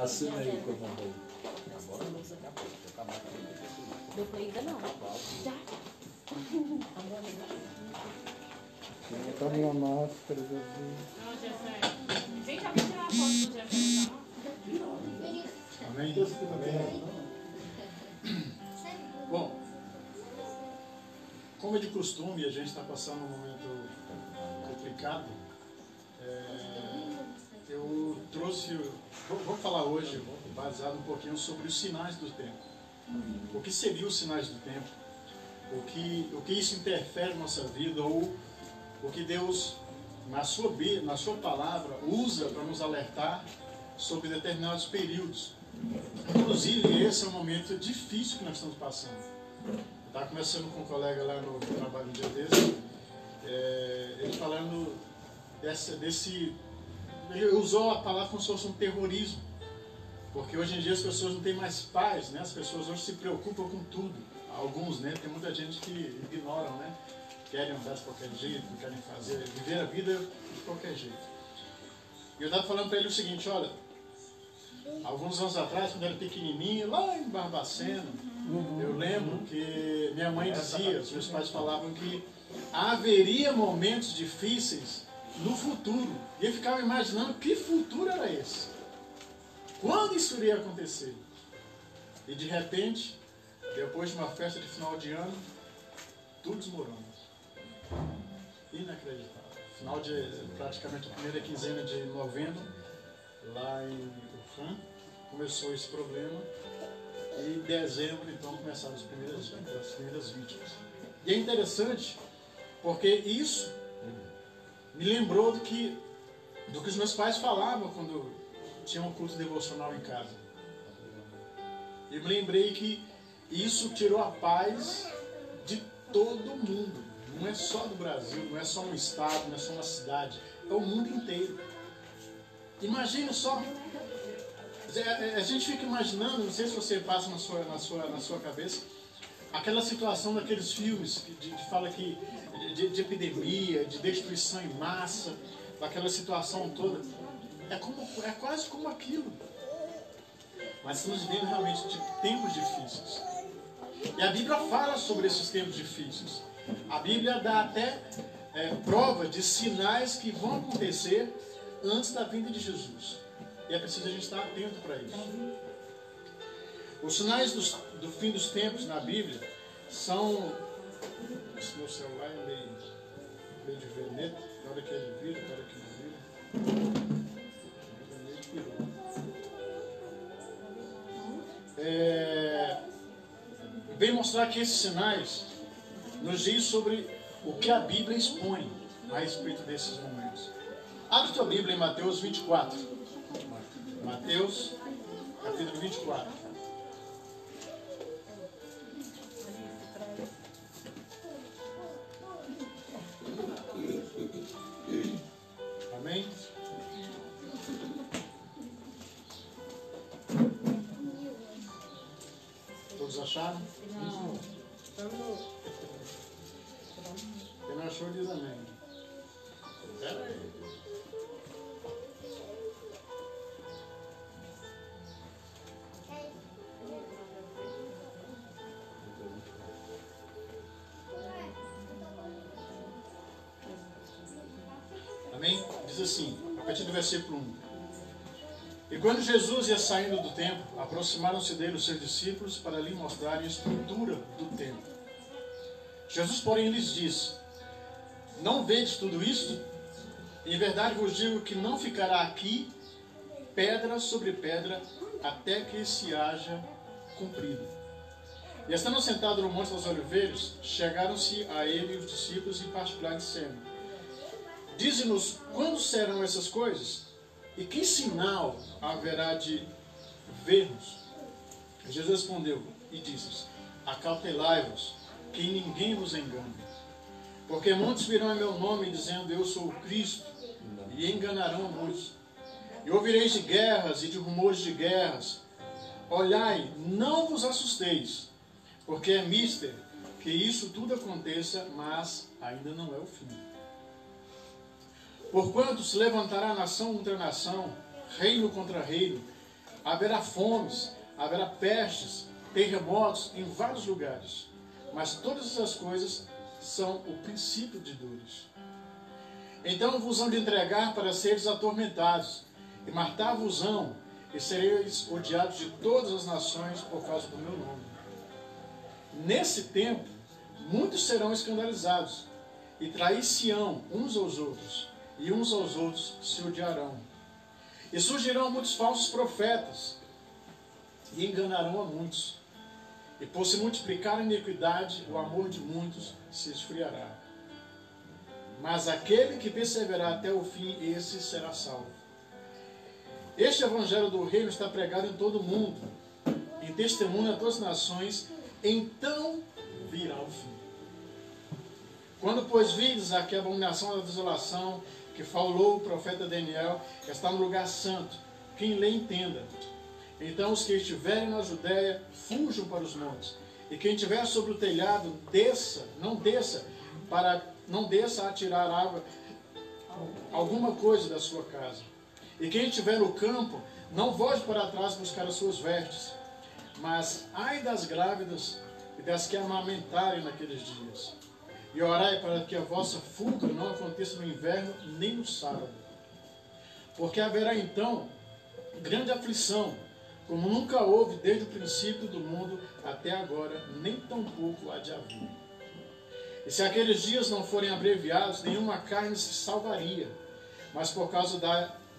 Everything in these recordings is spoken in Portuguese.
Assina aí o comando aí. Deu play ainda não. Já? Botar minha máscara, Jesus. Não, Jefé. Vem cá pra tirar a foto do Jefé, tá? Amém? Bom, como é de costume, a gente está passando um momento complicado. Eu trouxe, vou falar hoje, baseado um pouquinho sobre os sinais do tempo. O que seriam os sinais do tempo? O que isso interfere na nossa vida, ou o que Deus, na sua palavra, usa para nos alertar sobre determinados períodos. Inclusive, esse é um momento difícil que nós estamos passando. Eu estava conversando com um colega lá no trabalho um dia desse, ele falando ele usou a palavra como se fosse um terrorismo, porque hoje em dia as pessoas não têm mais paz, né? As pessoas hoje se preocupam com tudo. Alguns, né? Tem muita gente que ignoram, né? Querem andar de qualquer jeito, não querem viver a vida de qualquer jeito. E eu estava falando para ele o seguinte: olha, alguns anos atrás, quando eu era pequenininho, lá em Barbacena, eu lembro que minha mãe dizia, os meus pais falavam que haveria momentos difíceis no futuro. E eu ficava imaginando que futuro era esse. Quando isso iria acontecer? E de repente, depois de uma festa de final de ano, tudo desmorona. Inacreditável. Praticamente a primeira quinzena de novembro, lá em Wuhan, começou esse problema. E em dezembro, então, começaram as primeiras vítimas. E é interessante, porque isso me lembrou do que os meus pais falavam quando tinha um culto devocional em casa. E me lembrei que isso tirou a paz de todo mundo. Não é só do Brasil, não é só um estado, não é só uma cidade, é o mundo inteiro. Imagina só. A gente fica imaginando, não sei se você passa na sua cabeça, aquela situação daqueles filmes que fala que de epidemia, de destruição em massa, daquela situação toda. É quase como aquilo. Mas estamos vivendo realmente tempos difíceis. E a Bíblia fala sobre esses tempos difíceis. A Bíblia dá até prova de sinais que vão acontecer antes da vinda de Jesus. E é preciso a gente estar atento para isso. Os sinais do fim dos tempos na Bíblia são... Esse meu celular é meio de veneta. Na hora que ele vira, na hora que não vira. Vem mostrar que esses sinais nos diz sobre o que a Bíblia expõe a respeito desses momentos. Abre tua Bíblia em Mateus 24. Mateus, capítulo 24. Amém? Todos acharam? Não. Quem não achou diz amém. Espera aí. Amém? Diz assim, a partir do versículo 1. E quando Jesus ia saindo do templo, aproximaram-se dele os seus discípulos para lhe mostrarem a estrutura do templo. Jesus, porém, lhes disse: não vedes tudo isto? Em verdade vos digo que não ficará aqui pedra sobre pedra até que se haja cumprido. E estando sentado no Monte das Oliveiras, chegaram-se a ele os discípulos em particular dizendo: dize-nos quando serão essas coisas? E que sinal haverá de vermos? Jesus respondeu e disse: acautelai-vos, que ninguém vos engane. Porque muitos virão em meu nome dizendo: eu sou o Cristo, e enganarão muitos. E ouvireis de guerras e de rumores de guerras. Olhai, não vos assusteis, porque é mister que isso tudo aconteça, mas ainda não é o fim. Porquanto se levantará nação contra nação, reino contra reino, haverá fomes, haverá pestes, terremotos em vários lugares. Mas todas essas coisas são o princípio de dores. Então vos hão de entregar para seres atormentados, e matar-vos-ão, e sereis odiados de todas as nações por causa do meu nome. Nesse tempo, muitos serão escandalizados, e trair-se-ão uns aos outros, e uns aos outros se odiarão. E surgirão muitos falsos profetas, e enganarão a muitos. E por se multiplicar a iniquidade, o amor de muitos se esfriará. Mas aquele que perseverar até o fim, esse será salvo. Este evangelho do reino está pregado em todo o mundo, em testemunho a todas as nações, então virá o fim. Quando, pois, vides aqui a abominação da desolação, que falou o profeta Daniel, que está no lugar santo, quem lê entenda. Então os que estiverem na Judéia, fujam para os montes. E quem estiver sobre o telhado, não desça a tirar água, alguma coisa da sua casa. E quem estiver no campo, não volte para trás buscar as suas vestes. Mas ai das grávidas e das que amamentarem naqueles dias. E orai para que a vossa fuga não aconteça no inverno nem no sábado. Porque haverá então grande aflição, como nunca houve desde o princípio do mundo até agora, nem tampouco há de haver. E se aqueles dias não forem abreviados, nenhuma carne se salvaria, mas por causa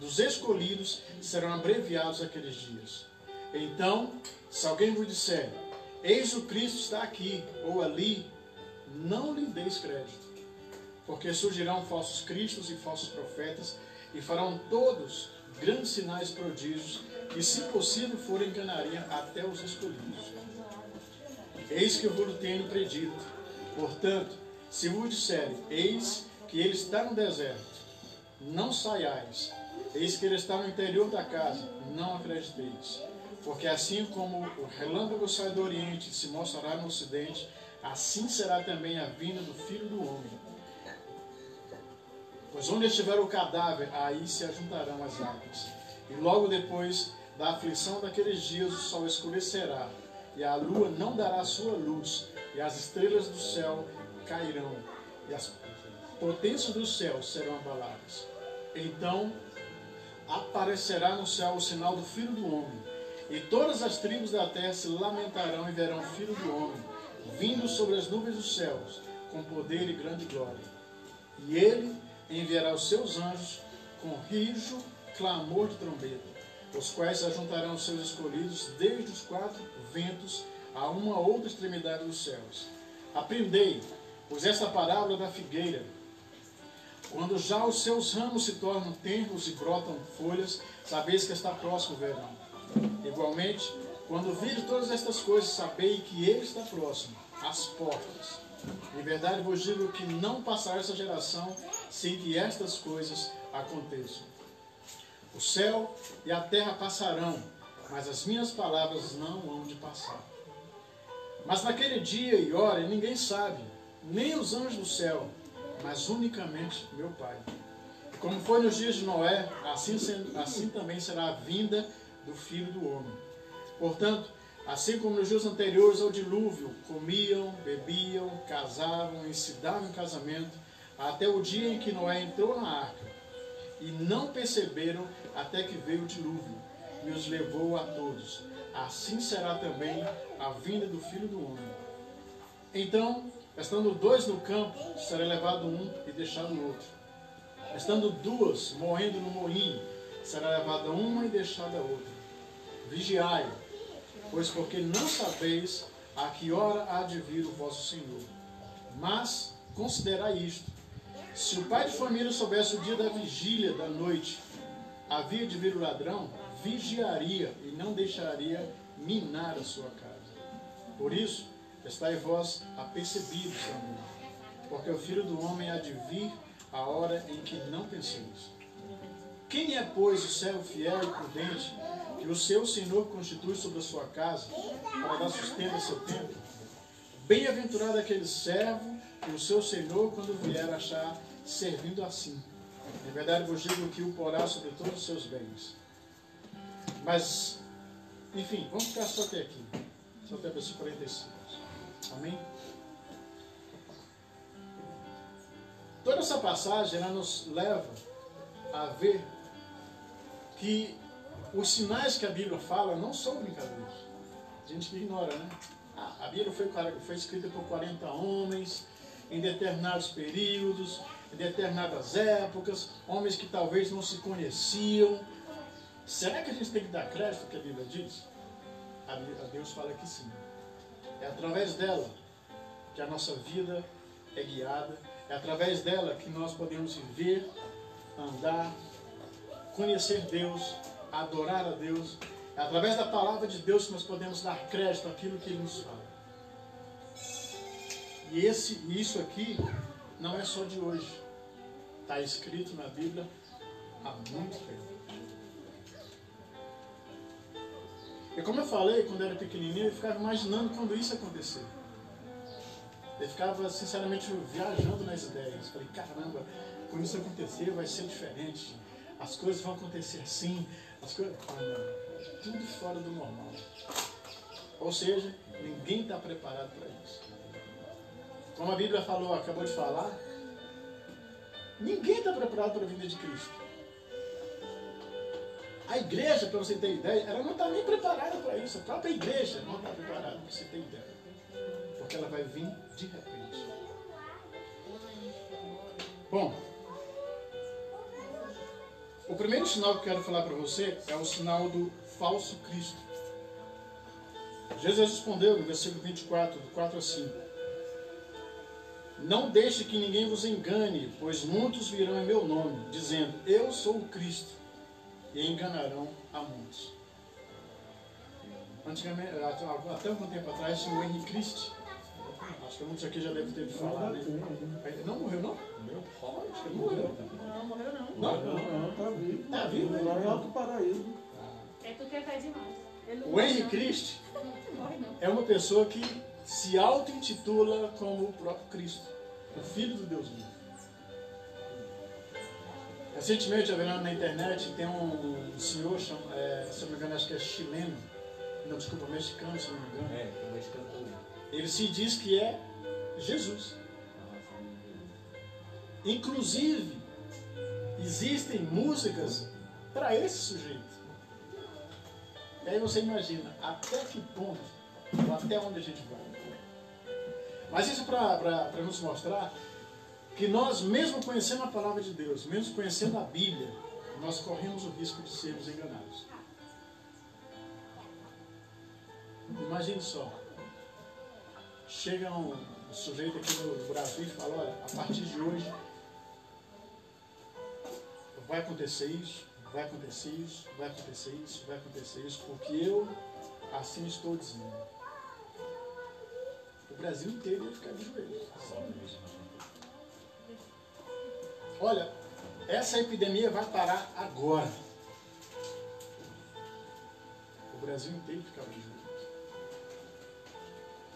dos escolhidos serão abreviados aqueles dias. Então, se alguém vos disser, eis o Cristo está aqui ou ali, não lhe deis crédito, porque surgirão falsos cristos e falsos profetas, e farão todos grandes sinais e prodígios, que se possível forem enganariam até os escolhidos. Eis que eu vos tenho predito. Portanto, se vos disserem, eis que ele está no deserto, não saiais. Eis que ele está no interior da casa, não acrediteis. Porque assim como o relâmpago sai do oriente e se mostrará no ocidente, assim será também a vinda do Filho do Homem. Pois onde estiver o cadáver, aí se ajuntarão as águas. E logo depois da aflição daqueles dias, o sol escurecerá, e a lua não dará sua luz, e as estrelas do céu cairão, e as potências do céu serão abaladas. Então aparecerá no céu o sinal do Filho do Homem, e todas as tribos da terra se lamentarão e verão o Filho do Homem, vindo sobre as nuvens dos céus, com poder e grande glória. E ele enviará os seus anjos com rijo, clamor de trombeta, os quais se ajuntarão os seus escolhidos desde os quatro ventos a uma outra extremidade dos céus. Aprendei, pois esta parábola da figueira, quando já os seus ramos se tornam tenros e brotam folhas, sabeis que está próximo o verão. Igualmente, quando virem todas estas coisas, sabei que ele está próximo, às portas. Em verdade vos digo que não passará essa geração sem que estas coisas aconteçam. O céu e a terra passarão, mas as minhas palavras não hão de passar. Mas naquele dia e hora ninguém sabe, nem os anjos do céu, mas unicamente meu Pai. E como foi nos dias de Noé, assim também será a vinda do Filho do Homem. Portanto, assim como nos dias anteriores ao dilúvio, comiam, bebiam, casavam e se davam em casamento, até o dia em que Noé entrou na arca, e não perceberam até que veio o dilúvio, e os levou a todos. Assim será também a vinda do Filho do Homem. Então, estando dois no campo, será levado um e deixado o outro. Estando duas morrendo no moinho, será levada uma e deixada a outra. Vigiai, pois porque não sabeis a que hora há de vir o vosso Senhor. Mas considerai isto: se o pai de família soubesse o dia da vigília da noite, havia de vir o ladrão, vigiaria e não deixaria minar a sua casa. Por isso, estai vós apercebidos também, porque o Filho do Homem há de vir a hora em que não penseis. Quem é, pois, o servo fiel e prudente, que o seu Senhor constitui sobre a sua casa, para dar sustento a seu tempo? Bem-aventurado aquele servo que o seu Senhor, quando vier, achar servindo assim. Em verdade vos digo que o porá sobre todos os seus bens. Mas Enfim, vamos ficar só até aqui. Só até o versículo 45. Amém? Toda essa passagem, ela nos leva a ver que os sinais que a Bíblia fala não são brincadeiras. A gente ignora, né? A Bíblia foi escrita por 40 homens, em determinados períodos, em determinadas épocas, homens que talvez não se conheciam. Será que a gente tem que dar crédito ao que a Bíblia diz? A Deus fala que sim. É através dela que a nossa vida é guiada, é através dela que nós podemos viver, andar, conhecer Deus, adorar a Deus. É através da palavra de Deus que nós podemos dar crédito àquilo que Ele nos fala. E isso aqui não é só de hoje. Está escrito na Bíblia há muito tempo. E como eu falei, quando eu era pequenininho, eu ficava imaginando quando isso ia acontecer. Eu ficava, sinceramente, viajando nas ideias. Falei, caramba, quando isso acontecer vai ser diferente. As coisas vão acontecer assim. As coisas... Ah, não. Tudo fora do normal. Ou seja, ninguém está preparado para isso. Como a Bíblia falou, acabou de falar, ninguém está preparado para a vinda de Cristo. A igreja, para você ter ideia, ela não está nem preparada para isso. A própria igreja não está preparada, para você ter ideia. Porque ela vai vir de repente. Bom, o primeiro sinal que eu quero falar para você é o sinal do falso Cristo. Jesus respondeu no versículo 24, do 4 a 5. Não deixe que ninguém vos engane, pois muitos virão em meu nome, dizendo, eu sou o Cristo, e enganarão a muitos. Antigamente, até algum tempo atrás, tinha o Henry Christie. Acho que muitos aqui já devem ter falado, né? Ele não morreu, não? Acho que ele morreu. Não, morreu não. Não, tá vivo. Tá vivo, né? Lá em Alto Paraíso. É porque cai demais. Ele não O morre, Henry não. Christie Não morre não. é uma pessoa que se auto-intitula como o próprio Cristo, o Filho do Deus vivo. Recentemente, eu vi lá na internet, tem um senhor, se não me engano, acho que é chileno, não, desculpa, mexicano, se não me engano. É, mexicano também. Ele se diz que é Jesus. Inclusive, existem músicas para esse sujeito. E aí você imagina até que ponto, ou até onde a gente vai. Mas isso para nos mostrar que nós, mesmo conhecendo a palavra de Deus, mesmo conhecendo a Bíblia, nós corremos o risco de sermos enganados. Imagine só. Chega um sujeito aqui no Brasil e fala, olha, a partir de hoje vai acontecer isso, vai acontecer isso, vai acontecer isso, vai acontecer isso, porque eu assim estou dizendo. O Brasil inteiro ia ficar de joelhos. Olha, essa epidemia vai parar agora. O Brasil inteiro ficava de joelhos.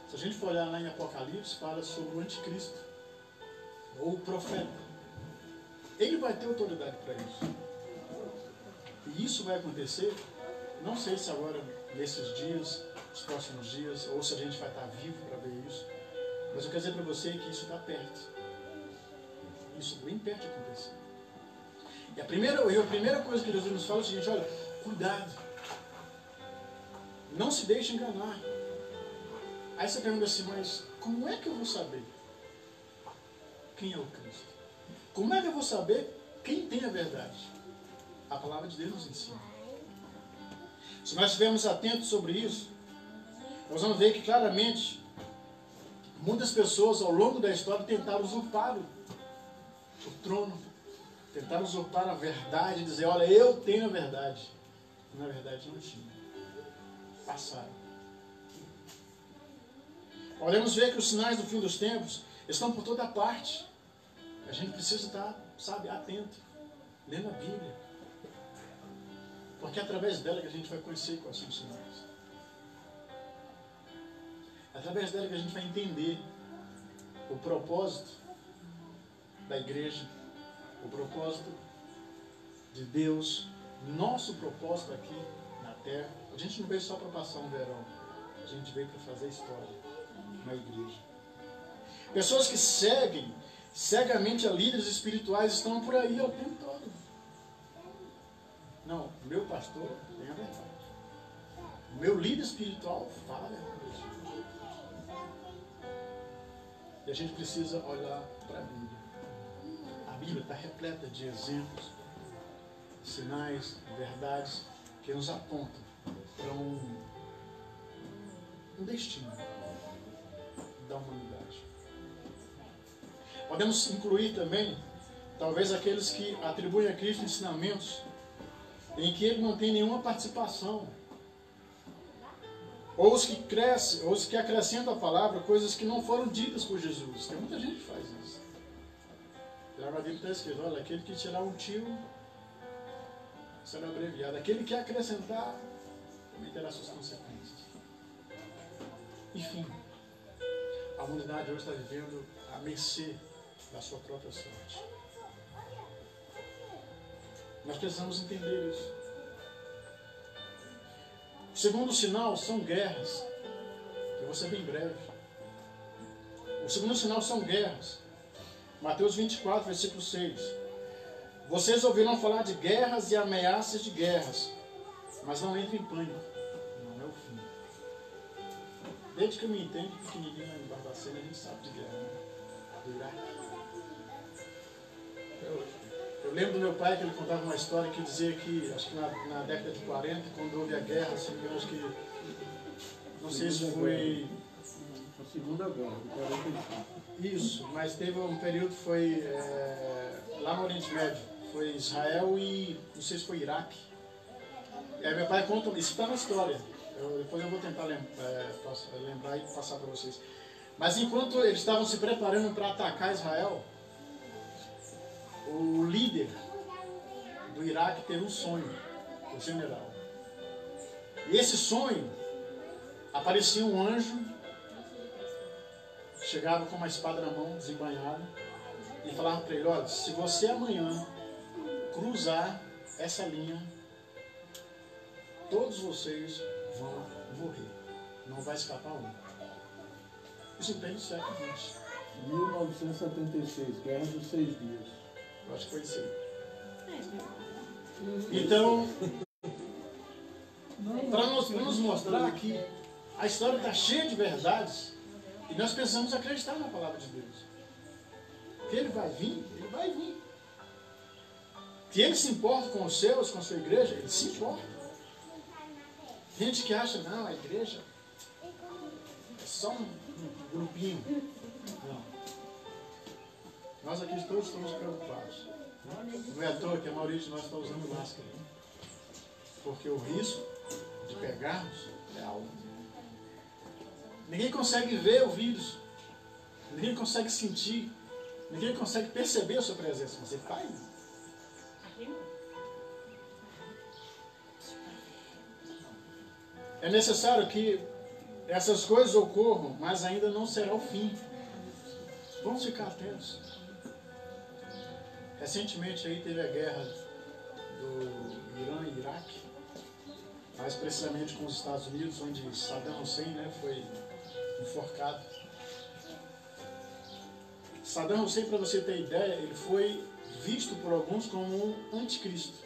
Se a gente for olhar lá em Apocalipse, fala sobre o anticristo, ou o profeta. Ele vai ter autoridade para isso. E isso vai acontecer, não sei se agora, nesses dias, nos próximos dias, ou se a gente vai estar vivo para ver isso. Mas eu quero dizer para você que isso está perto. Isso bem perto de acontecer. E a primeira coisa que Jesus nos fala é o seguinte, olha, cuidado. Não se deixe enganar. Aí você pergunta assim, mas como é que eu vou saber quem é o Cristo? Como é que eu vou saber quem tem a verdade? A palavra de Deus nos ensina. Se nós estivermos atentos sobre isso, nós vamos ver que claramente muitas pessoas ao longo da história tentaram usurpar o trono, tentaram usurpar a verdade, dizer, olha, eu tenho a verdade. Na verdade não tinha. Passaram. Podemos ver que os sinais do fim dos tempos estão por toda parte. A gente precisa estar, sabe, atento, lendo a Bíblia. Porque é através dela que a gente vai conhecer quais são os sinais. É através dela que a gente vai entender o propósito da igreja, o propósito de Deus, nosso propósito aqui na terra, A gente não veio só para passar um verão. A gente veio para fazer história na igreja. Pessoas que seguem cegamente a líderes espirituais estão por aí o tempo todo. Não, meu pastor tem a verdade. O meu líder espiritual fala a verdade. E a gente precisa olhar para a Bíblia. A Bíblia está repleta de exemplos, sinais, verdades que nos apontam para um destino da humanidade. Podemos incluir também, talvez, aqueles que atribuem a Cristo ensinamentos em que ele não tem nenhuma participação. Ou os que crescem, ou os que acrescentam à palavra coisas que não foram ditas por Jesus. Tem muita gente que faz isso. Já na Bíblia está escrito, olha, aquele que tirar um tiro será abreviado. Aquele que acrescentar também terá suas consequências. Enfim, a humanidade hoje está vivendo à mercê da sua própria sorte. Nós precisamos entender isso. O segundo sinal são guerras. Eu vou ser bem breve. O segundo sinal são guerras. Mateus 24, versículo 6. Vocês ouviram falar de guerras e ameaças de guerras, mas não entrem em pânico. Não é o fim. Desde que eu me entendo, pequenininho em Barbacena, a gente sabe de guerra. Né? Do Iraque. Eu lembro do meu pai que ele contava uma história que dizia que, acho que na década de 40, quando houve a guerra, assim, eu acho que, não sei se foi... A Segunda Guerra, de 45. Isso, mas teve um período, foi lá no Oriente Médio, foi Israel e, não sei se foi Iraque. E aí meu pai conta, isso está na história, depois eu vou tentar lembrar e passar para vocês. Mas enquanto eles estavam se preparando para atacar Israel, o líder do Iraque teve um sonho, o general. E esse sonho, aparecia um anjo, chegava com uma espada na mão, desembainhada, e falava para ele, olha, se você amanhã cruzar essa linha, todos vocês vão morrer. Não vai escapar um. Isso tem no século XX. 1976, Guerra dos 6 Dias. Eu acho que foi isso aí. Então, para nos mostrar que a história está cheia de verdades e nós precisamos acreditar na palavra de Deus. Que ele vai vir, ele vai vir. Que ele se importa com os seus, com a sua igreja, ele se importa. Gente que acha, não, a igreja é só um grupinho. Não. Nós aqui todos estamos preocupados. Não é à toa que a maioria de nós está usando máscara. Porque o risco de pegarmos é alto. Ninguém consegue ver o vírus. Ninguém consegue sentir. Ninguém consegue perceber a sua presença. Você faz. É necessário que essas coisas ocorram, mas ainda não será o fim. Vamos ficar atentos. Recentemente aí teve a guerra do Irã e Iraque, mais precisamente com os Estados Unidos, onde Saddam Hussein, né, foi enforcado. Saddam Hussein, para você ter ideia, ele foi visto por alguns como um anticristo,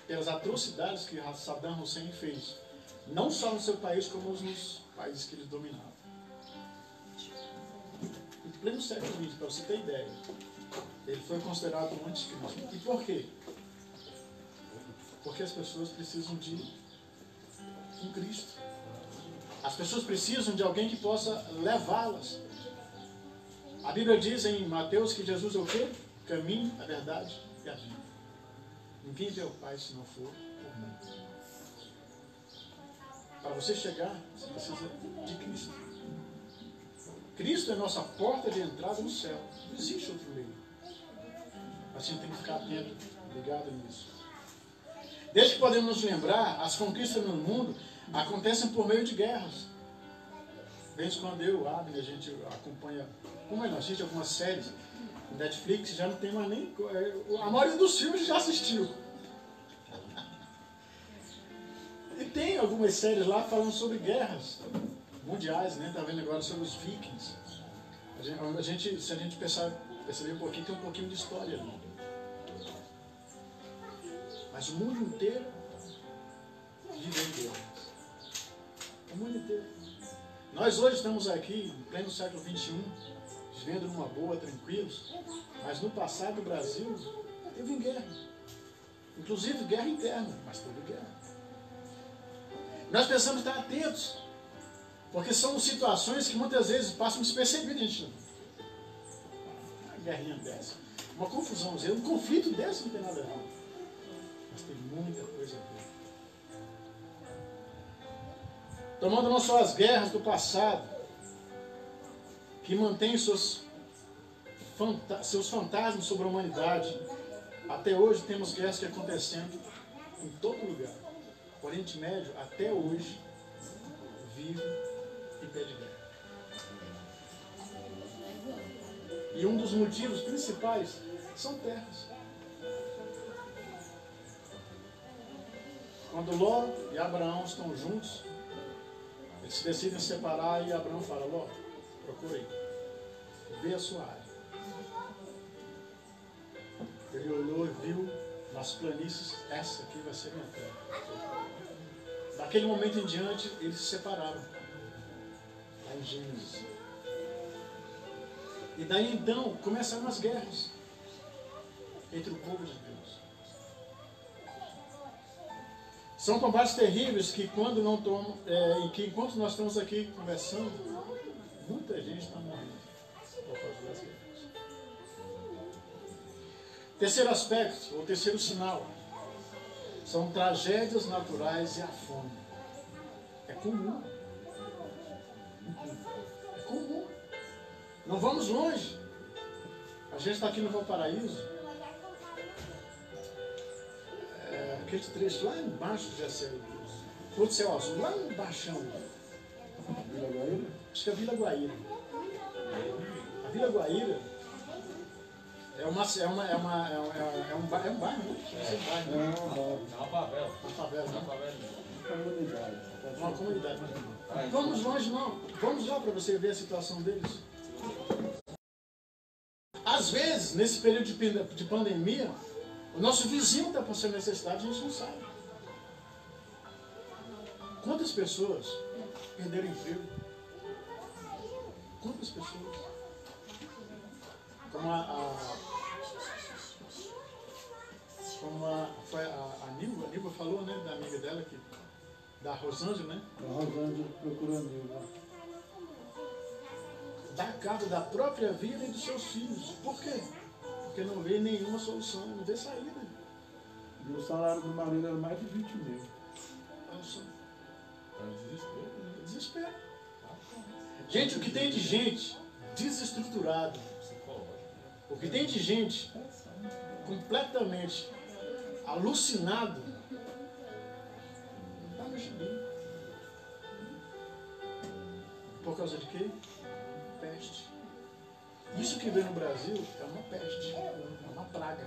pelas atrocidades que Saddam Hussein fez, não só no seu país, como nos países que ele dominava. Em pleno século XX, para você ter ideia, ele foi considerado um anticristo. E por quê? Porque as pessoas precisam de um Cristo. As pessoas precisam de alguém que possa levá-las. A Bíblia diz em Mateus que Jesus é o quê? O caminho, a verdade e a vida. Ninguém vê o Pai se não for por mim. Para você chegar, você precisa de Cristo. Cristo é a nossa porta de entrada no céu. Não existe outro meio. A gente tem que ficar atento, ligado nisso. Desde que podemos nos lembrar, as conquistas no mundo acontecem por meio de guerras. Vez quando eu, Abner, a gente acompanha, como nós assiste algumas séries, no Netflix já não tem mais nem... A maioria dos filmes já assistiu. E tem algumas séries lá falando sobre guerras mundiais, né? Tá vendo agora sobre os vikings. Se a gente perceber um pouquinho, tem um pouquinho de história ali. Mas o mundo inteiro vive em guerras. O mundo inteiro. Nós hoje estamos aqui, em pleno século XXI, vivendo numa boa, tranquilos, mas no passado o Brasil teve guerra. Inclusive guerra interna, mas teve guerra. Nós precisamos estar atentos, porque são situações que muitas vezes passam despercebidas. A gente, uma guerrinha dessa, uma confusãozinha, um conflito desse não tem nada a ver. Mas tem muita coisa a ver. Tomando não só as guerras do passado, que mantêm seus fantasmas sobre a humanidade. Até hoje temos guerras que acontecendo em todo lugar. O Oriente Médio, até hoje, vive em pé de guerra. E um dos motivos principais são terras. Quando Ló e Abraão estão juntos, eles se decidem separar e Abraão fala: Ló, procura aí, vê a sua área. Ele olhou e viu nas planícies: essa aqui vai ser minha terra. Daquele momento em diante, eles se separaram. Lá em Gênesis. E daí então começaram as guerras entre o povo de Deus. São combates terríveis que quando não tomam, que enquanto nós estamos aqui conversando, muita gente está morrendo por causa das guerras. Terceiro aspecto, ou terceiro sinal, são tragédias naturais e a fome. É comum. É comum. Não vamos longe. A gente está aqui no Valparaíso. Aquele trecho lá embaixo já saiu. Outro céu azul, lá embaixo. Vila Guaíra? Acho que é a Vila Guaíra. A Vila Guaíra é um bairro, né? É uma favela. Uma favela, né? Uma comunidade. Uma comunidade. Vamos longe não. Vamos lá para você ver a situação deles. Às vezes, nesse período de pandemia, o nosso vizinho está passando necessidade e a gente não sabe. Quantas pessoas perderam emprego? Quantas pessoas? Como foi a Nilva falou, né, da amiga dela, da Rosângela, né? A Rosângela procurando Nilva. Dá cabo da própria vida e dos seus filhos. Por quê? Porque não vê nenhuma solução, não vê saída. E o salário do marido era mais de 20 mil. Olha só. Desespero. Gente, o que tem de gente desestruturada, o que tem de gente completamente alucinado, não está no gibi. Por causa de quê? Peste. Isso que vem no Brasil é uma peste, é uma praga.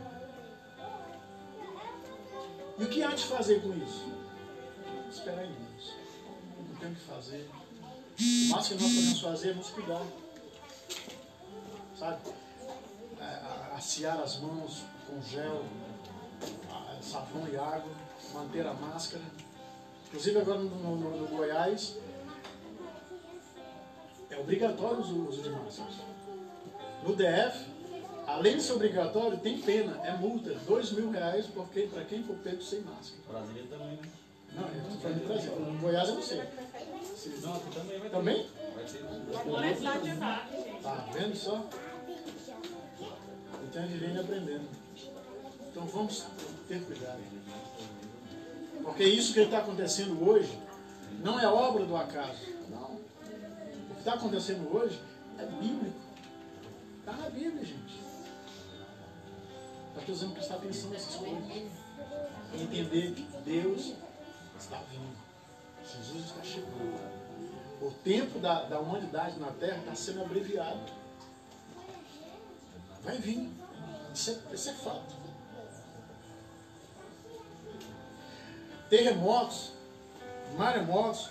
E o que há de fazer com isso? Esperar em Deus. Não tem o que fazer. O máximo que nós podemos fazer é nos cuidar. Sabe? Aciar as mãos com gel, sabão e água, manter a máscara. Inclusive agora no Goiás é obrigatório o uso de máscaras. No DF, além de ser obrigatório, tem pena, é multa, R$2.000 para quem for pego sem máscara. Brasília também, né? Não, eu estou falando de Brasil. No Goiás eu não sei. Não, aqui também vai ter. Também? Vai ter. Agora é cidade exata, gente. Tá vendo só? Então a gente vem aprendendo. Então vamos ter cuidado. Porque isso que está acontecendo hoje não é obra do acaso. Não. O que está acontecendo hoje é bíblico. Está na Bíblia, gente. Nós precisamos prestar atenção nessas coisas. E entender que Deus está vindo. Jesus está chegando. O tempo da humanidade na Terra está sendo abreviado. Vai vir. Isso é fato. Terremotos maremotos,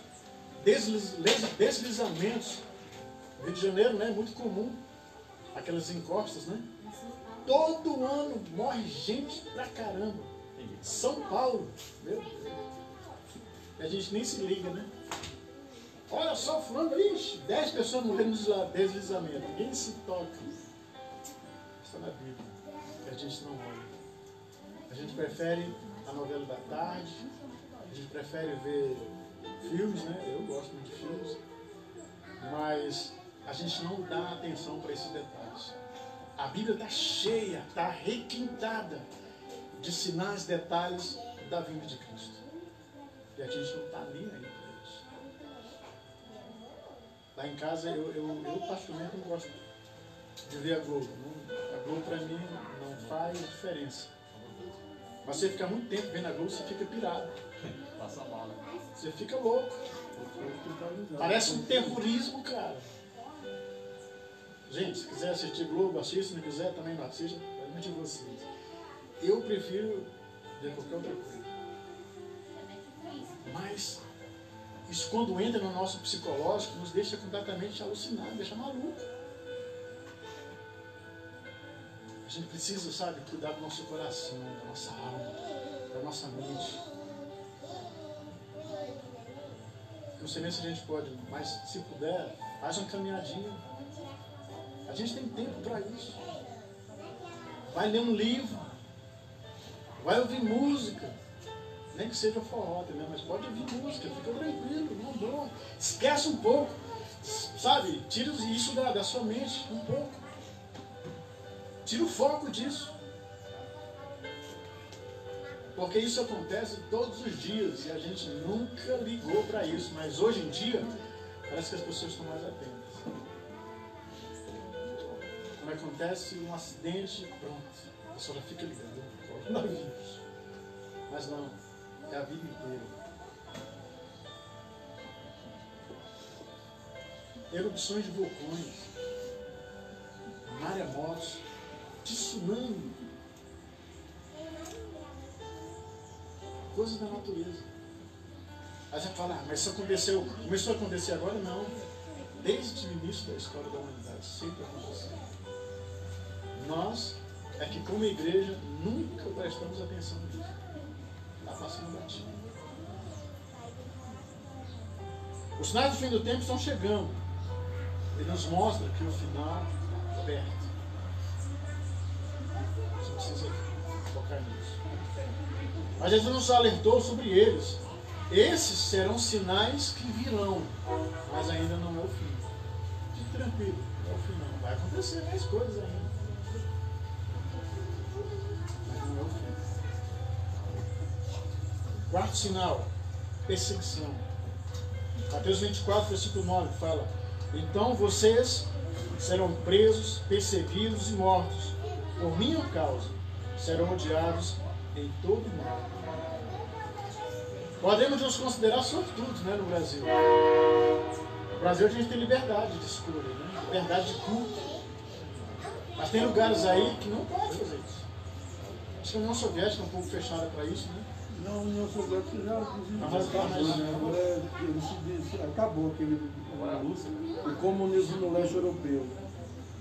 deslizamentos. Rio de Janeiro, né, é muito comum, aquelas encostas, né? Todo ano morre gente pra caramba. São Paulo, meu Deus. A gente nem se liga, né? Olha só, fulano, ixi, 10 pessoas morreram no deslizamento. Ninguém se toca. Está na Bíblia. Que a gente não olha. A gente prefere a novela da tarde. A gente prefere ver filmes, né? Eu gosto muito de filmes. Mas a gente não dá atenção para esses detalhes. A Bíblia está cheia, está requintada de sinais, detalhes da vinda de Cristo. E a gente não está nem aí para isso. Lá em casa, eu particularmente não gosto de ver a Globo. A Globo para mim não faz diferença. Mas você fica muito tempo vendo a Globo, você fica pirado. Passa mal, né? Você fica louco. Parece um terrorismo, cara. Gente, se quiser assistir Globo, assista. Se não quiser, também não assista. É de vocês. Eu prefiro ver qualquer outra coisa. Mas isso, quando entra no nosso psicológico, nos deixa completamente alucinados, deixa maluco. A gente precisa, sabe, cuidar do nosso coração, da nossa alma, da nossa mente. Não sei nem se a gente pode, mas se puder, faz uma caminhadinha. A gente tem tempo para isso. Vai ler um livro, vai ouvir música, nem que seja forró, entendeu? Mas pode ouvir música, fica tranquilo, não dou. Esquece um pouco, sabe? Tira isso da sua mente um pouco. Tira o foco disso. Porque isso acontece todos os dias e a gente nunca ligou para isso. Mas hoje em dia, parece que as pessoas estão mais atentas. Quando acontece um acidente, pronto, a pessoa já fica ligando. Coronavírus. Mas não, é a vida inteira. Erupções de vulcões, maremotos, tsunami. Coisas da natureza. Aí você fala, mas isso aconteceu, começou a acontecer agora? Não. Desde o início da história da humanidade, sempre aconteceu. Nós, é que como igreja, nunca prestamos atenção nisso. Está passando batido. Os sinais do fim do tempo estão chegando. Ele nos mostra que o final é perto. Você precisa focar nisso. Mas Jesus nos alertou sobre eles. Esses serão sinais que virão, mas ainda não é o fim. Fique tranquilo, não é o fim não. Vai acontecer mais coisas ainda. Mas não é o fim. Quarto sinal, perseguição. Mateus 24, versículo 9 fala: então vocês serão presos, perseguidos e mortos. Por minha causa serão odiados em todo o mundo. Podemos nos considerar sortudos, né, no Brasil. No Brasil a gente tem liberdade de escolha, né? Liberdade de culto. Mas tem lugares aí que não podem fazer isso. Acho que a União Soviética é um pouco fechada para isso, né? Não, a União Soviética já acabou, né? Agora acabou aquele o comunismo no leste europeu.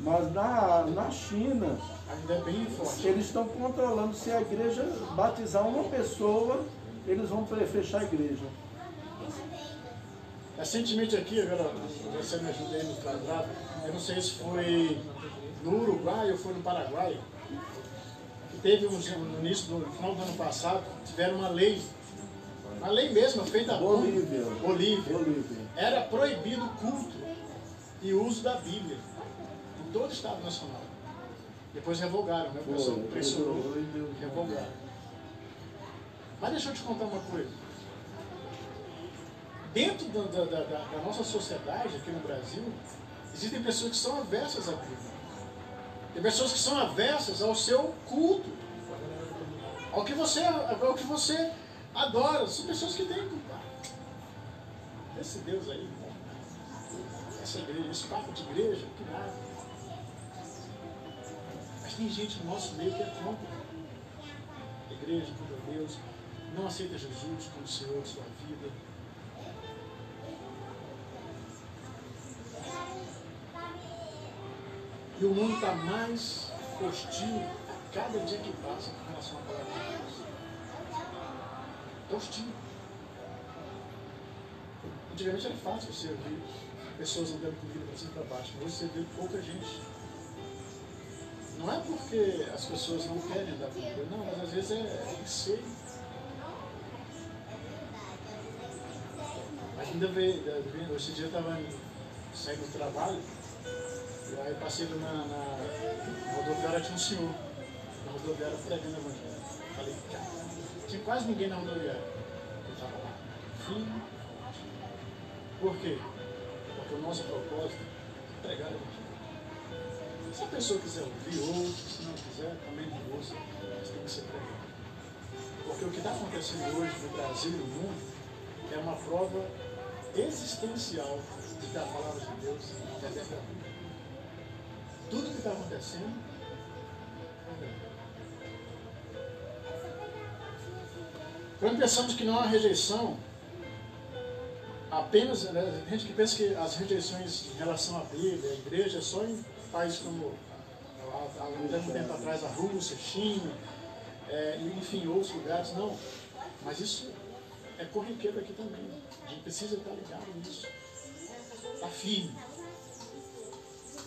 Mas na China, ainda é bem forte. Eles estão controlando. Se a igreja batizar uma pessoa, eles vão fechar a igreja. Recentemente aqui, agora você me ajuda aí no quadrado, eu não sei se foi no Uruguai ou foi no Paraguai, que teve no final do ano passado, tiveram uma lei mesmo, feita Bolívia. Bolívia. Era proibido o culto e o uso da Bíblia em todo o Estado Nacional. Depois revogaram, né? O pessoal pressionou e revogaram. Mas deixa eu te contar uma coisa. Dentro da nossa sociedade, aqui no Brasil, existem pessoas que são aversas à Bíblia. Tem pessoas que são aversas ao seu culto, ao que você adora. São pessoas que têm culto. Esse Deus aí, essa igreja, esse papo de igreja, que nada. Mas tem gente no nosso meio que é contra a igreja, contra Deus, não aceita Jesus como Senhor de sua vida. E o mundo está mais hostil a cada dia que passa com relação à palavra de Deus. Está hostil. Antigamente era fácil você ouvir pessoas andando com vida para cima e para baixo, mas hoje você vê pouca gente. Não é porque as pessoas não querem andar com Deus, não, mas às vezes é receio. Mas ainda veio, esse dia eu estava saindo do trabalho, e aí passei na rodoviária, tinha um senhor na rodoviária pregando a evangelho. Falei, cara, tinha quase ninguém na rodoviária. Eu estava lá, firme. Por quê? Porque o nosso propósito é pregar a evangelho. Se a pessoa quiser ouvir, ouve. Se não quiser, também não ouça. Mas tem que ser pregado. Porque o que está acontecendo hoje no Brasil e no mundo é uma prova existencial de que a palavra de Deus é verdadeira. Tudo que está acontecendo é verdadeiro. Quando pensamos que não há rejeição, apenas, né, a gente que pensa que as rejeições em relação à Bíblia, à igreja, é só em países como, há um tempo atrás, a Rússia, China, enfim, outros lugares. Não, mas isso é corriqueiro aqui também. A gente precisa estar ligado nisso. Está firme.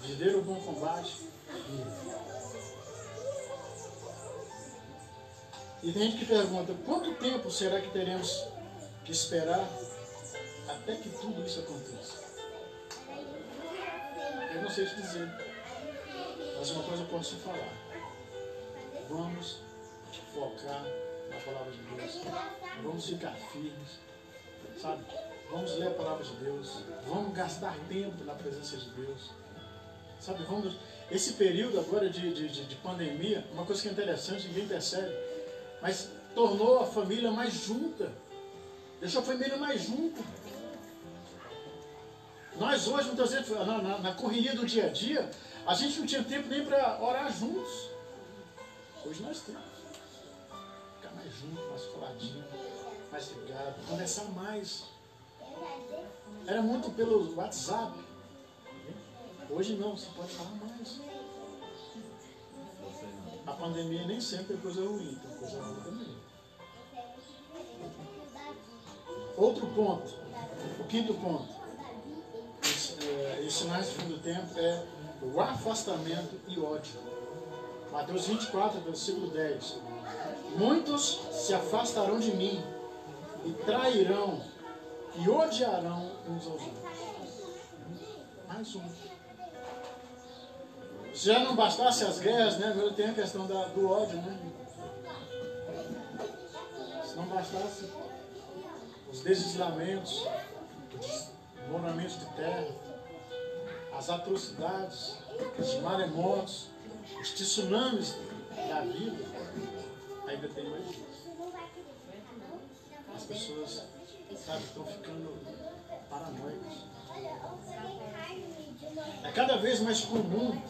Viver o bom combate. Firme. E tem gente que pergunta, quanto tempo será que teremos que esperar até que tudo isso aconteça? Eu não sei te dizer, mas uma coisa eu posso te falar. Vamos focar na palavra de Deus. Vamos ficar firmes, sabe? Vamos ler a palavra de Deus. Vamos gastar tempo na presença de Deus. Sabe, esse período agora de pandemia, uma coisa que é interessante, ninguém percebe, mas tornou a família mais junta. Deixou a família mais junta. Nós hoje, muitas vezes, na correria do dia a dia, a gente não tinha tempo nem para orar juntos. Hoje nós temos. Ficar mais junto, mais coladinho, mais ligado, conversar mais. Era muito pelo WhatsApp. Hoje não, você pode falar mais. A pandemia nem sempre é coisa ruim, tem coisa boa também. Outro ponto, o quinto ponto, os sinais do fim do tempo é o afastamento e ódio. Mateus 24, versículo 10. Muitos se afastarão de mim e trairão e odiarão uns aos outros. Mais um. Se já não bastasse as guerras, né? Agora tem a questão do ódio, né? Se não bastasse os deslizamentos, os desmoronamentos de terra, as atrocidades, os maremotos, os tsunamis da vida, ainda tem mais isso. As pessoas, sabe, estão ficando paranoicas. É cada vez mais comum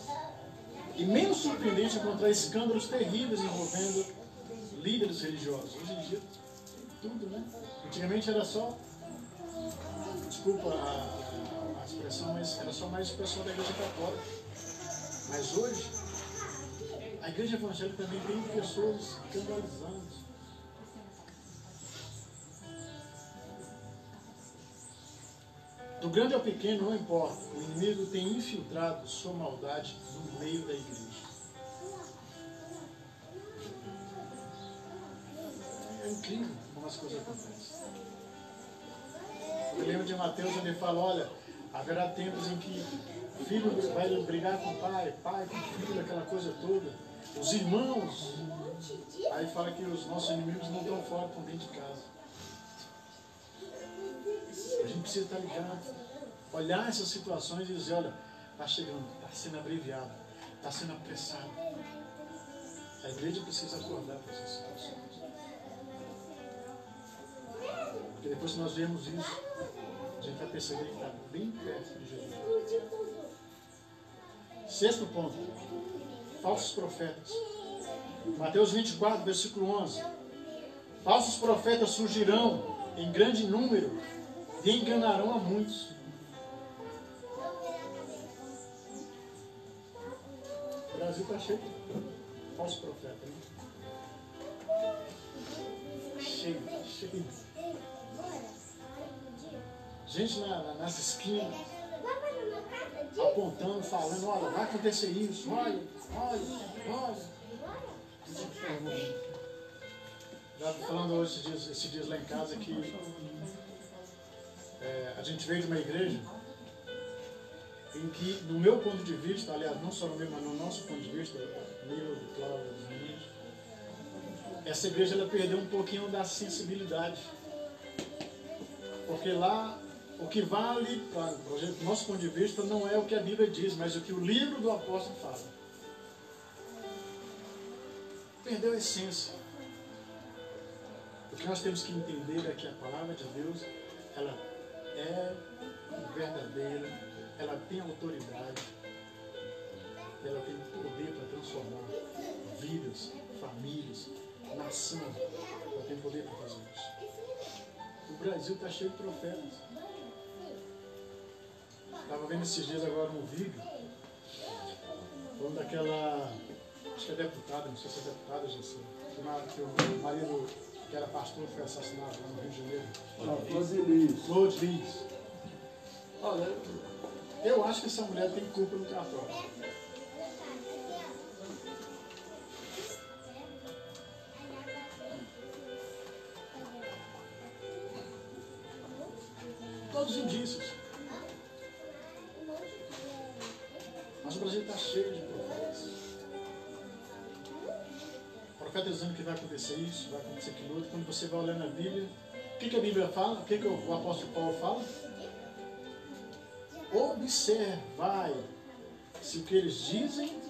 e menos surpreendente encontrar escândalos terríveis envolvendo líderes religiosos. Hoje em dia, tudo, né? Antigamente era só, desculpa a expressão, mas era só mais o pessoal da igreja católica. Mas hoje, a igreja evangélica também tem pessoas escandalizando. Do grande ao pequeno, não importa. O inimigo tem infiltrado sua maldade no meio da igreja. É incrível como as coisas acontecem. Eu lembro de Mateus, onde ele fala, olha, haverá tempos em que o filho vai brigar com o pai, pai com o filho, aquela coisa toda. Os irmãos. Aí fala que os nossos inimigos não estão fora, estão dentro de casa. A gente precisa estar ligado, olhar essas situações e dizer, olha, está chegando, está sendo abreviado, está sendo apressado. A igreja precisa acordar para essas situações. Porque depois que nós vemos isso, a gente vai perceber que está bem perto de Jesus. Sexto ponto, falsos profetas. Mateus 24, versículo 11. Falsos profetas surgirão em grande número e enganarão a muitos. O Brasil está cheio de falso profeta, né? Cheio. Gente nas esquinas, apontando, falando, olha, vai acontecer isso, olha. Já falando hoje esses dias lá em casa que a gente veio de uma igreja em que, no meu ponto de vista, aliás, não só no meu, mas no nosso ponto de vista, meu, do Cláudio, dos meninos, essa igreja ela perdeu um pouquinho da sensibilidade. Porque lá, o que vale, para o nosso ponto de vista, não é o que a Bíblia diz, mas o que o livro do apóstolo fala. Perdeu a essência. O que nós temos que entender é que a palavra de Deus, ela é verdadeira, ela tem autoridade, ela tem poder para transformar vidas, famílias, nação. Ela tem poder para fazer isso. O Brasil está cheio de profetas. Estava vendo esses dias agora um vídeo falando daquela, acho que é deputada, não sei se é deputada, Gessi, que o marido que era pastor foi assassinado lá no Rio de Janeiro. Claude Liz. Olha, eu acho que essa mulher tem culpa no cartório. Todos os indícios. Mas o Brasil está cheio de profetas. Profeta dizendo que vai acontecer isso, vai acontecer aquilo outro. Quando você vai olhando a Bíblia, o que a Bíblia fala? O que o apóstolo Paulo fala? Observai se o que eles dizem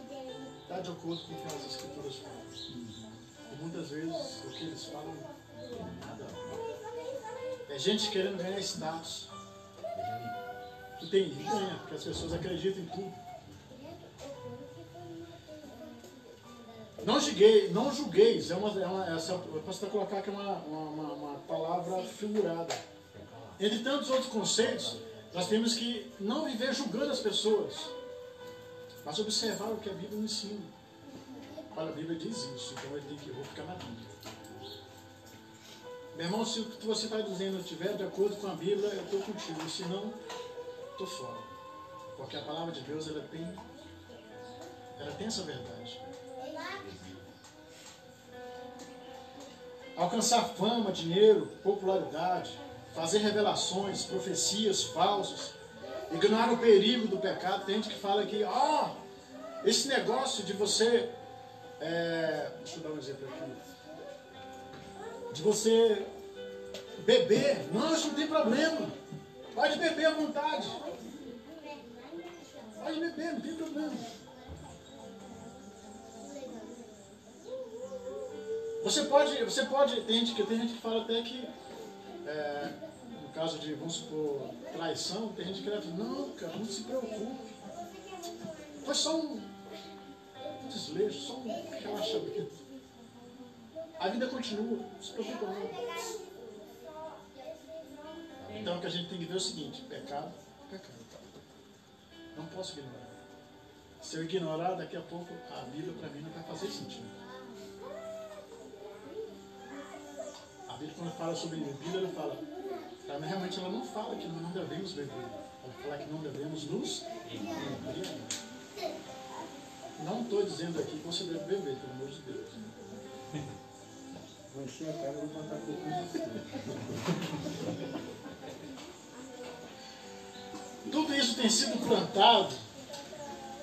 está de acordo com o que as Escrituras falam. E muitas vezes o que eles falam não tem nada a ver. É gente querendo ganhar status. E tem ganha, porque as pessoas acreditam em tudo. Não julgueis, eu posso até colocar que é uma palavra figurada. Entre tantos outros conceitos, nós temos que não viver julgando as pessoas, mas observar o que a Bíblia nos ensina. Olha, a Bíblia diz isso, então eu vou ficar na Bíblia. Meu irmão, se o que você está dizendo estiver de acordo com a Bíblia, eu estou contigo, e se não, estou fora. Porque a palavra de Deus, ela tem essa verdade. Alcançar fama, dinheiro, popularidade, fazer revelações, profecias falsas, ignorar o perigo do pecado. Tem gente que fala que, esse negócio de você, deixa eu dar um exemplo aqui, de você beber, não, isso não tem problema, pode beber à vontade, pode beber, não tem problema. Você pode, tem gente que fala até que, no caso de, vamos supor, traição, tem gente que diz, não, cara, não se preocupe. Foi só um desleixo, só um relaxamento. A vida continua, não se preocupa não. Então o que a gente tem que ver é o seguinte, pecado, pecado. Não posso ignorar. Se eu ignorar, daqui a pouco a Bíblia para mim não vai fazer sentido. A Bíblia, quando fala sobre bebida, ela fala, realmente ela não fala que não devemos beber, ela fala que não devemos nos embriagar. Não estou dizendo aqui que você deve beber, pelo amor de Deus. Vou encher a cara e vou contar com você. Tudo isso tem sido plantado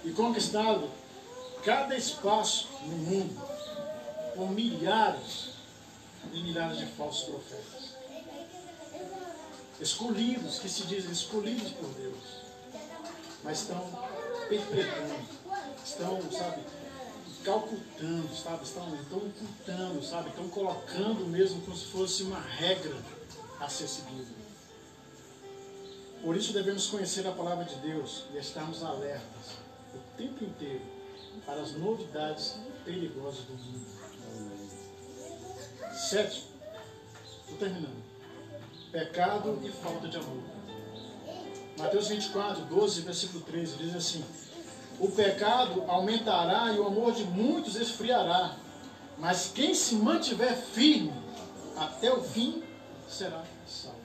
e conquistado cada espaço no mundo por milhares e milhares de falsos profetas. Escolhidos, que se dizem escolhidos por Deus, mas estão perpetuando, estão, calculando, estão ocultando, estão colocando mesmo como se fosse uma regra a ser seguida. Por isso devemos conhecer a palavra de Deus e estarmos alertas o tempo inteiro para as novidades perigosas do mundo. 7. Estou terminando. Pecado e falta de amor. Mateus 24, 12, versículo 13, diz assim: o pecado aumentará e o amor de muitos esfriará. Mas quem se mantiver firme até o fim será salvo.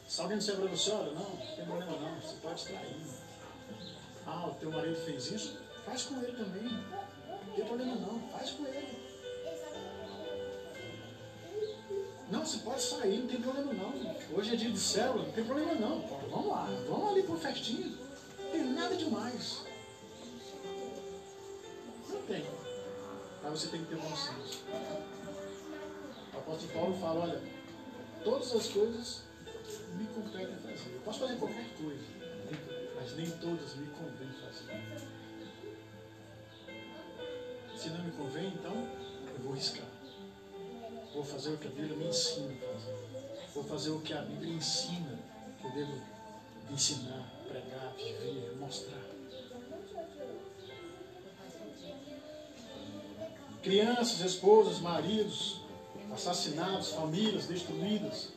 Se alguém disser para você, olha, não tem problema não, você pode trair. Ah, o teu marido fez isso, faz com ele também. Não tem problema não, faz com ele. Não, você pode sair, não tem problema não. Hoje é dia de célula, não tem problema não. Pô, vamos lá, vamos ali para uma festinha. Não tem nada demais. Não tem. Mas você tem que ter bom senso. O apóstolo Paulo fala, olha, todas as coisas me competem fazer. Eu posso fazer qualquer coisa, mas nem todas me convém fazer. Se não me convém, então eu vou riscar. Vou fazer o que a Bíblia me ensina a fazer. Vou fazer o que a Bíblia ensina que eu devo ensinar, pregar, viver, mostrar. Crianças, esposas, maridos, assassinados, famílias destruídas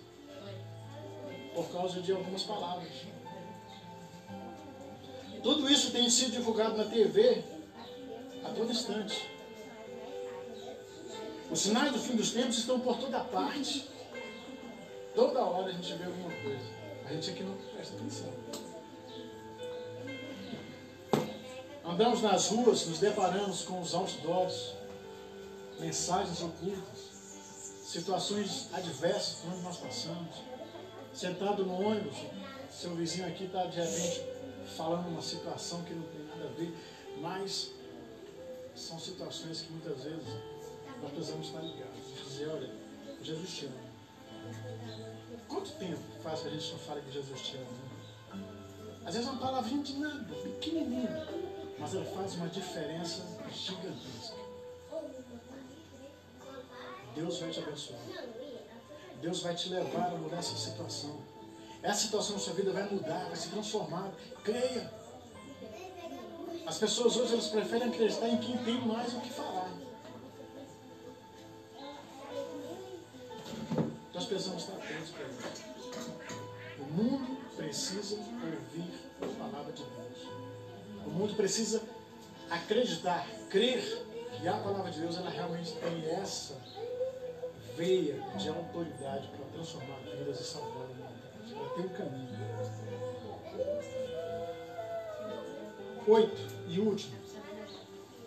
por causa de algumas palavras. Tudo isso tem sido divulgado na TV a todo instante. Os sinais do fim dos tempos estão por toda parte. Toda hora a gente vê alguma coisa. A gente aqui não presta atenção. Andamos nas ruas, nos deparamos com os outdoors, mensagens ocultas, situações adversas por onde nós passamos. Sentado no ônibus, seu vizinho aqui está de repente falando uma situação que não tem nada a ver, mas são situações que muitas vezes nós precisamos estar ligados. Dizer, olha, Jesus te ama. Quanto tempo faz que a gente não fala que Jesus te ama? Às vezes é uma palavrinha de nada, pequenininha, mas ela faz uma diferença gigantesca. Deus vai te abençoar. Deus vai te levar a mudar essa situação. Essa situação na sua vida vai mudar, vai se transformar. Creia. As pessoas hoje elas preferem acreditar em quem tem mais o que falar. Nós precisamos estar atentos para isso. O mundo precisa ouvir a palavra de Deus. O mundo precisa acreditar, crer que a palavra de Deus ela realmente tem essa veia de autoridade para transformar vidas e salvar a humanidade. Ela tem um caminho. 8. E último.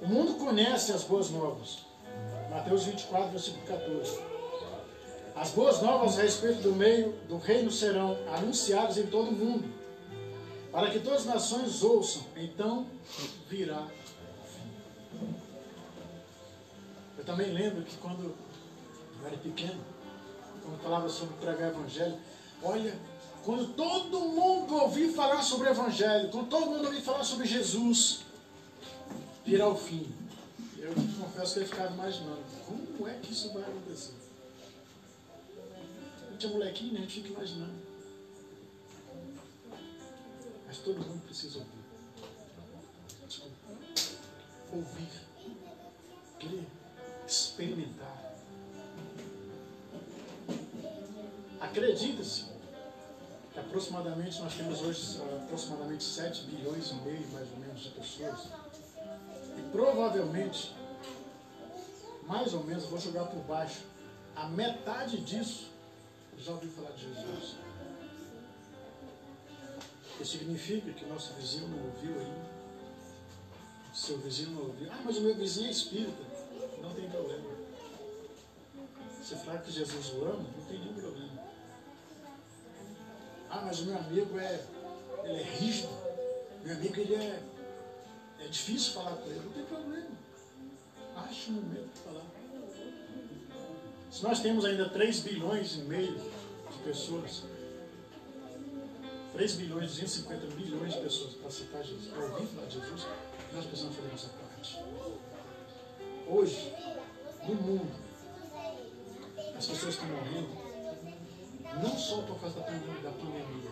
O mundo conhece as boas novas. Mateus 24, versículo 14. As boas novas a respeito do reino serão anunciadas em todo o mundo, para que todas as nações ouçam, então virá o fim. Eu também lembro que quando eu era pequeno, quando falava sobre pregar o evangelho, olha, quando todo mundo ouvir falar sobre o evangelho, quando todo mundo ouvir falar sobre Jesus, virá o fim. Eu confesso que eu ficava imaginando, como é que isso vai acontecer? A gente é molequinho, né? A gente fica imaginando. Mas todo mundo precisa ouvir. Desculpa. Ouvir. Crer. Experimentar. Acredita-se que aproximadamente nós temos hoje aproximadamente 7 bilhões e meio mais ou menos de pessoas. E provavelmente, mais ou menos, vou jogar por baixo, a metade disso já ouviu falar de Jesus. Isso significa que o nosso vizinho não ouviu ainda. Seu vizinho não ouviu. Ah, mas o meu vizinho é espírita. Não tem problema. Você falar que Jesus o ama, não tem nenhum problema. Ah, mas o meu amigo ele é rígido. Meu amigo ele é difícil falar com ele. Não tem problema. Ache um momento de falar. Se nós temos ainda 3 bilhões e meio de pessoas, 3 bilhões, 250 milhões de pessoas para citar Jesus, para ouvir falar de Jesus, nós precisamos fazer nossa parte. Hoje, no mundo, as pessoas estão morrendo, não só por causa da pandemia,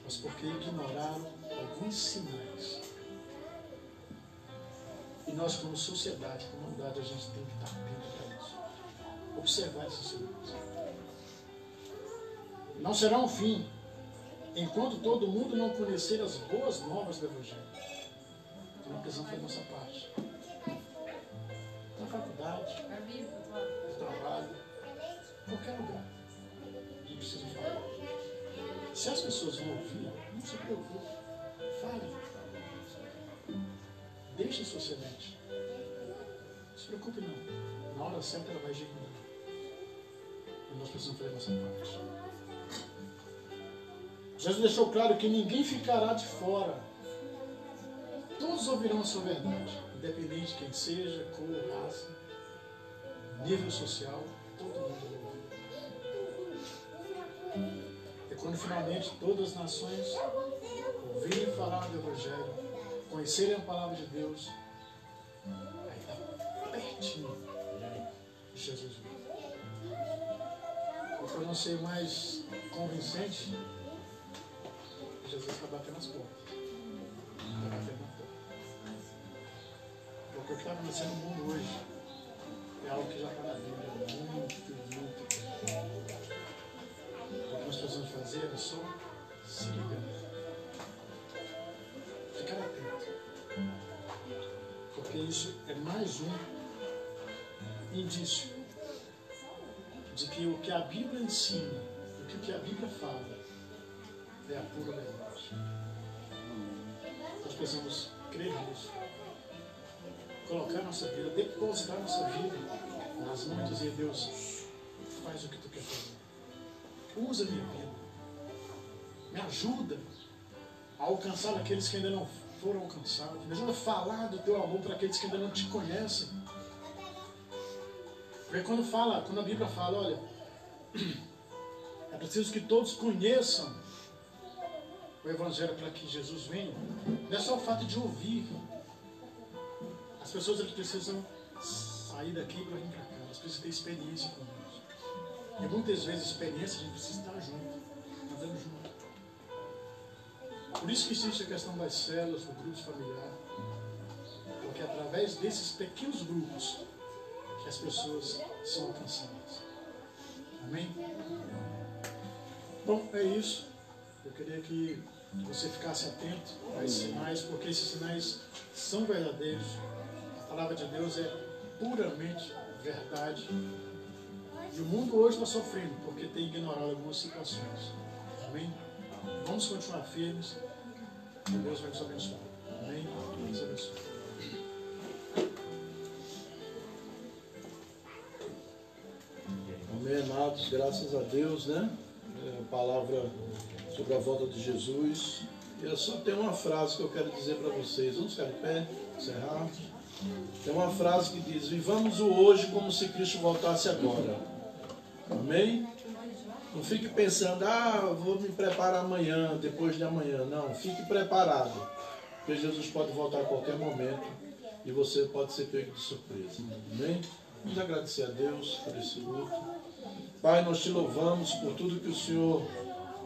mas porque ignoraram alguns sinais. E nós, como sociedade, como humanidade, a gente tem que estar atento para isso. Observar esses sinais. Não será um fim. enquanto todo mundo não conhecer as boas novas do Evangelho. Então nós precisamos fazer a nossa parte. Na faculdade, no trabalho, em qualquer lugar. Não precisa falar. Se as pessoas vão ouvir, não se preocupe. Fale. Deixe a sua semente. Não se preocupe não. Na hora certa ela vai germinar. E nós precisamos fazer a nossa parte. Jesus deixou claro que ninguém ficará de fora. Todos ouvirão a sua verdade, independente de quem seja, cor, raça, nível social, todo mundo vai ouvir. E quando finalmente todas as nações ouvirem falar do Evangelho, conhecerem a palavra de Deus, aí está pertinho de Jesus mesmo. E para não ser mais convincente, Jesus está batendo as portas. Está batendo na porta. Porque o que está acontecendo no mundo hoje é algo que já está na Bíblia há muito tempo. O que nós precisamos fazer é só se ligar. Ficar atento. Porque isso é mais um indício de que o que a Bíblia ensina, o que a Bíblia fala, é a pura verdade. Nós precisamos crer nisso. Colocar nossa vida, depositar nossa vida nas mãos e dizer: Deus, faz o que tu quer fazer. Usa a minha vida. Me ajuda a alcançar aqueles que ainda não foram alcançados. Me ajuda a falar do teu amor para aqueles que ainda não te conhecem. Porque quando a Bíblia fala, olha, é preciso que todos conheçam o Evangelho para que Jesus venha. Não é só o fato de ouvir. As pessoas precisam sair daqui para vir para cá. Elas precisam ter experiência com Deus. E muitas vezes experiência a gente precisa estar junto, andando junto. Por isso que existe a questão das células, do grupo familiar. Porque é através desses pequenos grupos que as pessoas são alcançadas. Amém? Bom, é isso. Eu queria que você ficasse atento a esses sinais, porque esses sinais são verdadeiros. A palavra de Deus é puramente verdade. E o mundo hoje está sofrendo porque tem ignorado algumas situações. Amém? Vamos continuar firmes e Deus vai nos abençoar. Amém? Deus abençoe. Amém, amados, graças a Deus, né? A palavra sobre a volta de Jesus. E eu só tenho uma frase que eu quero dizer para vocês. Vamos ficar de pé, encerrar. Tem uma frase que diz: vivamos o hoje como se Cristo voltasse agora. Amém? Não fique pensando, vou me preparar amanhã, depois de amanhã. Não, fique preparado. Porque Jesus pode voltar a qualquer momento e você pode ser pego de surpresa. Amém? Vamos agradecer a Deus por esse culto. Pai, nós te louvamos por tudo que o Senhor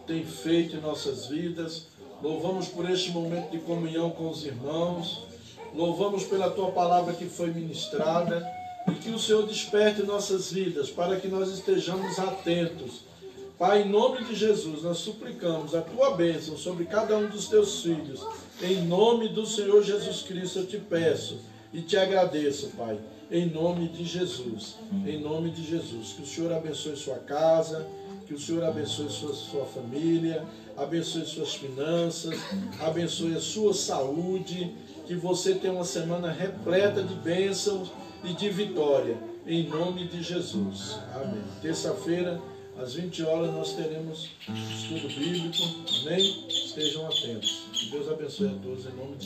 tem feito em nossas vidas. Louvamos por este momento de comunhão com os irmãos. Louvamos pela tua palavra que foi ministrada. E que o Senhor desperte nossas vidas para que nós estejamos atentos. Pai, em nome de Jesus, nós suplicamos a tua bênção sobre cada um dos teus filhos. Em nome do Senhor Jesus Cristo eu te peço e te agradeço, Pai. Em nome de Jesus. Em nome de Jesus. Que o Senhor abençoe sua casa, que o Senhor abençoe sua família, abençoe suas finanças, abençoe a sua saúde, que você tenha uma semana repleta de bênçãos e de vitória, em nome de Jesus. Amém. Terça-feira, às 20 horas, nós teremos estudo bíblico. Amém? Estejam atentos. Que Deus abençoe a todos, em nome de Jesus.